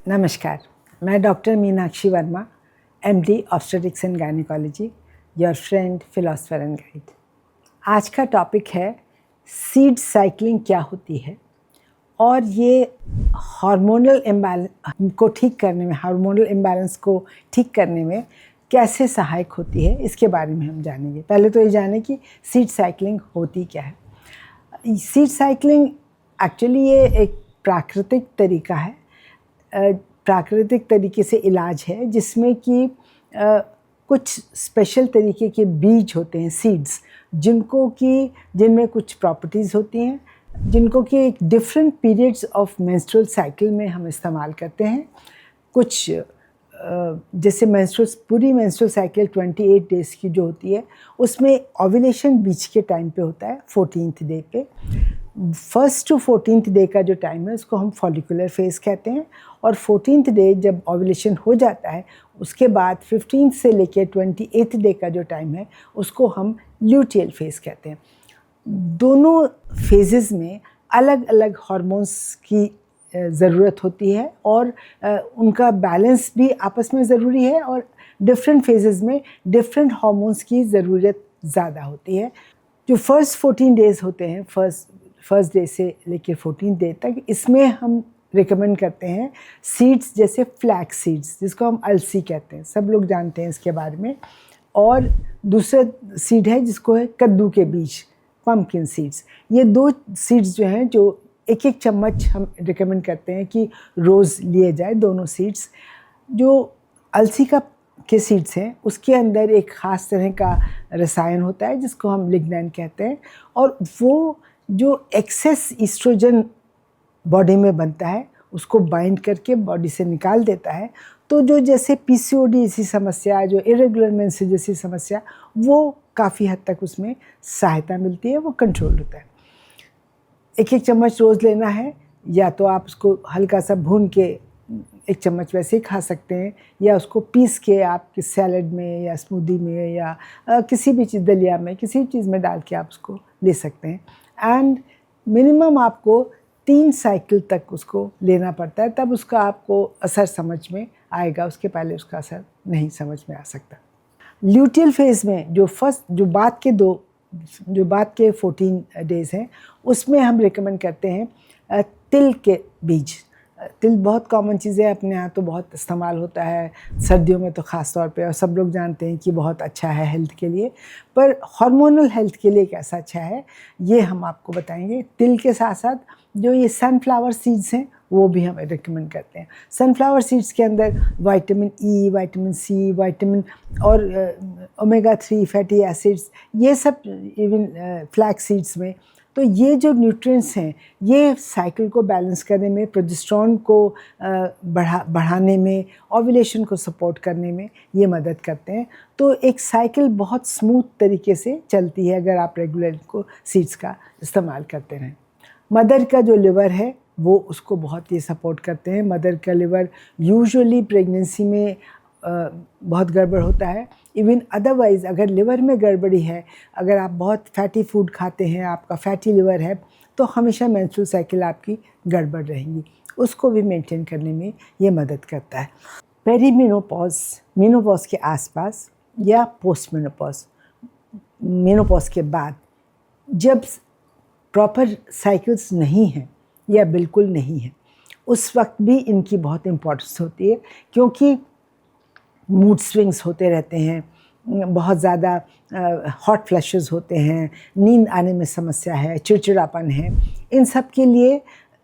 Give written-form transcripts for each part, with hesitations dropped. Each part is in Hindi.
नमस्कार, मैं doctor Meenakshi Verma, MD obstetrics and gynaecology, your friend philosopher and guide. आज का टॉपिक है सीड साइकिलिंग क्या होती है और ये हार्मोनल इम्बैलेंस को ठीक करने में, हार्मोनल इम्बैलेंस को ठीक करने में कैसे सहायक होती है, इसके बारे में हम जानेंगे। पहले तो ये जानें कि सीड साइकिलिंग होती क्या है। सीड साइकिलिंग एक्चुअली ये एक प्राकृतिक तरीका है, प्राकृतिक तरीके से इलाज है जिसमें कि कुछ स्पेशल तरीके के बीज होते हैं, सीड्स, जिनमें कुछ प्रॉपर्टीज़ होती हैं, जिनको कि एक different periods of menstrual cycle में हम इस्तेमाल करते हैं। कुछ जैसे पूरी मेंस्ट्रुअल साइकिल 28 डेज़ की जो होती है, उसमें ओव्यूलेशन बीच के टाइम पे होता है, 14th डे पे। 1st to 14th डे का जो टाइम है उसको हम फॉलिकुलर फेज़ कहते हैं, और 14th डे जब ओव्यूलेशन हो जाता है उसके बाद 15th से लेकर 28th डे का जो टाइम है उसको हम ल्यूटियल फेज़ कहते हैं। दोनों फेजेस में अलग अलग हार्मोन्स की ज़रूरत होती है और उनका बैलेंस भी आपस में ज़रूरी है, और डिफरेंट फेजेस में डिफरेंट हार्मोन्स की ज़रूरत ज़्यादा होती है। जो फर्स्ट 14 डेज़ होते हैं, फर्स्ट डे से लेकर 14 डे तक, इसमें हम रिकमेंड करते हैं सीड्स जैसे फ्लैक्स सीड्स, जिसको हम अलसी कहते हैं, सब लोग जानते हैं इसके बारे में। और दूसरा सीड है जिसको है कद्दू के बीज, पम्पकिन सीड्स। ये दो सीड्स जो हैं, जो एक एक चम्मच हम रिकमेंड करते हैं कि रोज़ लिए जाए, दोनों सीड्स। जो अलसी के सीड्स हैं उसके अंदर एक ख़ास तरह का रसायन होता है जिसको हम लिग्नाइन कहते हैं, और वो जो एक्सेस ईस्ट्रोजन बॉडी में बनता है उसको बाइंड करके बॉडी से निकाल देता है। तो जो जैसे पीसीओडी जैसी समस्या, जो इरेगुलर मेंसेस जैसी समस्या, वो काफ़ी हद तक उसमें सहायता मिलती है, वो कंट्रोल होता है। एक एक चम्मच रोज़ लेना है, या तो आप उसको हल्का सा भून के एक चम्मच वैसे ही खा सकते हैं, या उसको पीस के आप सैलड में या स्मूदी में या किसी भी चीज़, दलिया में, किसी चीज़ में डाल के आप उसको ले सकते हैं। एंड मिनिमम आपको 3 साइकिल तक उसको लेना पड़ता है, तब उसका आपको असर समझ में आएगा, उसके पहले उसका असर नहीं समझ में आ सकता। ल्यूटियल फेज़ में जो बाद के 14 डेज़ हैं, उसमें हम रिकमेंड करते हैं तिल के बीज। तिल बहुत कॉमन चीज़ है, अपने यहाँ तो बहुत इस्तेमाल होता है, सर्दियों में तो ख़ास तौर पे, और सब लोग जानते हैं कि बहुत अच्छा है हेल्थ के लिए। पर हार्मोनल हेल्थ के लिए कैसा अच्छा है ये हम आपको बताएंगे। तिल के साथ साथ जो ये सनफ्लावर सीड्स हैं वो भी हम रिकमेंड करते हैं। सनफ्लावर सीड्स के अंदर vitamin E, vitamin C, vitamin और ओमेगा 3 फैटी एसिड्स, ये सब, इवन फ्लैक्स सीड्स में। तो ये जो न्यूट्रिएंट्स हैं ये साइकिल को बैलेंस करने में, प्रोजेस्टेरोन को बढ़ाने में, ओव्यूलेशन को सपोर्ट करने में ये मदद करते हैं। तो एक साइकिल बहुत स्मूथ तरीके से चलती है अगर आप रेगुलर को सीड्स का इस्तेमाल करते रहें। मदर का जो लिवर है वो उसको बहुत ही सपोर्ट करते हैं। मदर का लिवर यूजुअली प्रेगनेंसी में बहुत गड़बड़ होता है। इवन अदरवाइज़ अगर लिवर में गड़बड़ी है, अगर आप बहुत फैटी फूड खाते हैं, आपका फैटी लिवर है, तो हमेशा मेंस्ट्रुअल साइकिल आपकी गड़बड़ रहेंगी, उसको भी मेंटेन करने में ये मदद करता है। पेरीमेनोपॉज, मेनोपॉज के आसपास या पोस्ट मेनोपॉज के बाद, जब प्रॉपर साइकिल्स नहीं हैं या बिल्कुल नहीं है, उस वक्त भी इनकी बहुत इम्पोर्टेंस होती है, क्योंकि मूड स्विंग्स होते रहते हैं, बहुत ज़्यादा हॉट फ्लैशेस होते हैं, नींद आने में समस्या है, चिड़चिड़ापन है। इन सब के लिए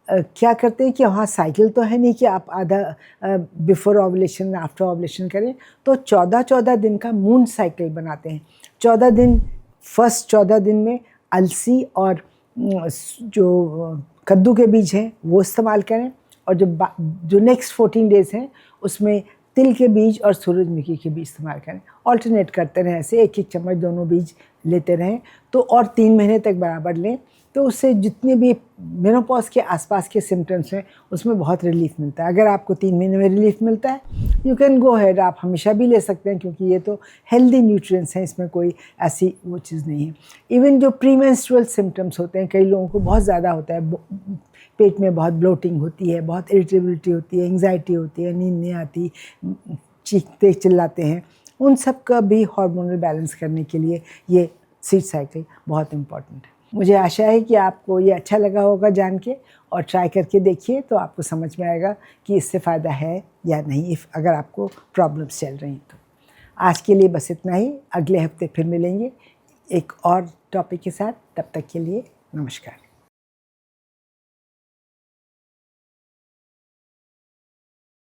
क्या करते हैं कि वहाँ साइकिल तो है नहीं कि आप आधा बिफोर ओव्यूलेशन आफ्टर ओव्यूलेशन करें, तो 14 दिन का मून साइकिल बनाते हैं। 14 दिन, फर्स्ट 14 दिन में अलसी और जो कद्दू के बीज हैं वो इस्तेमाल करें, और जो नेक्स्ट 14 डेज़ हैं उसमें तिल के बीज और सूरजमुखी के बीज इस्तेमाल करें। ऑल्टरनेट करते रहें, ऐसे एक एक चम्मच दोनों बीज लेते रहें, तो और 3 महीने तक बराबर लें। तो उससे जितने भी मेनोपॉज के आसपास के सिम्टम्स हैं उसमें बहुत रिलीफ मिलता है। अगर आपको 3 महीने में रिलीफ मिलता है, यू कैन गो हैड, आप हमेशा भी ले सकते हैं, क्योंकि ये तो हेल्दी न्यूट्रिएंट्स हैं, इसमें कोई ऐसी वो चीज़ नहीं है। इवन जो प्रीमेंस्ट्रुअल सिम्टम्स होते हैं, कई लोगों को बहुत ज़्यादा होता है, पेट में बहुत ब्लोटिंग होती है, बहुत इरिटेबिलिटी होती है, एंग्जाइटी होती है, नींद नहीं आती, चीखते चिल्लाते हैं, उन सब का भी हार्मोनल बैलेंस करने के लिए ये सीड साइकिल बहुत इम्पॉर्टेंट है। मुझे आशा है कि आपको ये अच्छा लगा होगा जान के, और ट्राई करके देखिए तो आपको समझ में आएगा कि इससे फ़ायदा है या नहीं, अगर आपको प्रॉब्लम्स चल रही हैं तो। आज के लिए बस इतना ही, अगले हफ्ते फिर मिलेंगे एक और टॉपिक के साथ। तब तक के लिए नमस्कार।